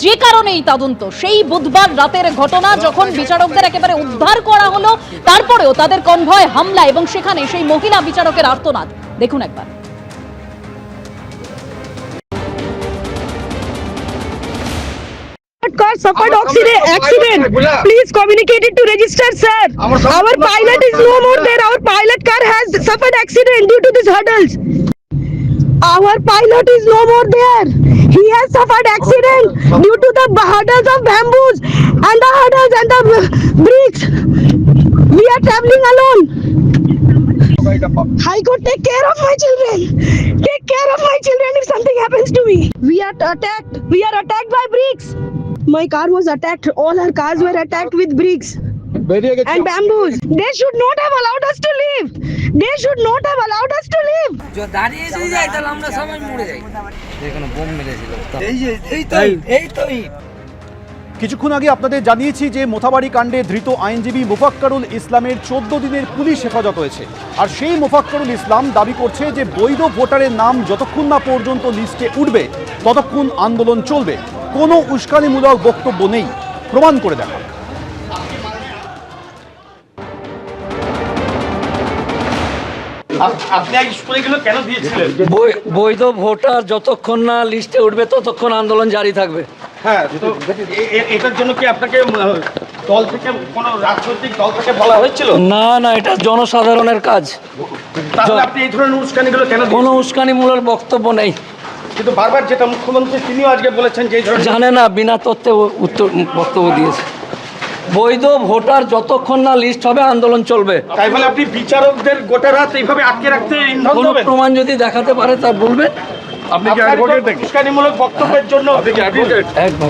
যে কারণে এই তদন্ত, সেই বুধবার রাতের ঘটনা যখন বিচারকদের একেবারে উদ্ধার করা হলো, তারপরেও তাদের কনভয় হামলা এবং সেখানে সেই মহিলা বিচারকের আর্তনাদ দেখুন একবার। Car suffered accident. Please communicate it to register, sir. Our pilot is no more there. Our pilot car has suffered accident due to these hurdles. Our pilot is no more there. He has suffered accident due to the hurdles of bamboos and the hurdles and the bricks. We are traveling alone. High Court, take care of my children. Take care of my children if something happens to me. We are attacked. We are attacked by bricks. My car was attacked. All our cars were attacked with bricks and bamboos. They should not have allowed us to leave. They should not have allowed us to leave. जो दाঁড়িয়ে যদি যাই তাহলে আমরা সবাই মরে যাই। এখানে bomb মেরেছিল। এই তো কিছুক্ষণ আগে আপনাদের জানিয়েছি যে মোথাবাড়ি কাণ্ডে ধৃত আইনজীবী মোফাক্কারুল ইসলামের 14 দিনের পুলিশ হেফাজত হয়েছে। আর সেই মোফাক্কারুল ইসলাম দাবি করছে যে বৈধ ভোটারের নাম যতক্ষণ না পর্যন্ত লিস্টে উঠবে ততক্ষণ আন্দোলন চলবে। কোনো উস্কানিমূলক বক্তব্য নেই, প্রমাণ করে দেখা। আপনি আগে স্কুলগুলো কেন দিয়েছিলেন? বৈধ ভোটার যতক্ষণ না লিস্টে উঠবে ততক্ষণ আন্দোলন জারি থাকবে। হ্যাঁ, তো এটার জন্য কি আপনাকে দল থেকে কোনো রাজনৈতিক দল থেকে বলা হয়েছিল? না না, এটা জনসাধারণের কাজ। তাহলে আপনি এই ধরনের উস্কানিগুলো কেন? কোনো উস্কানিমূলক বক্তব্য নেই। কিন্তু বারবার যেটা মুখ্যমন্ত্রী তিনিও আজকে বলেছেন যে জানে না, বিনা তথ্যে উত্তর বক্তব্য দিয়েছে। বৈধ ভোটার যতক্ষণ না লিস্ট হবে আন্দোলন চলবে। তাই বলে আপনি বিচারকদের গোটা রাত এইভাবে আটকে রাখতে ইন্ধন কোনো দেবেন? প্রমাণ যদি দেখাতে পারে তা বলবেন। আপনি কি অ্যাডভোকেট? উস্কানিমূলক বক্তব্যের জন্য একদম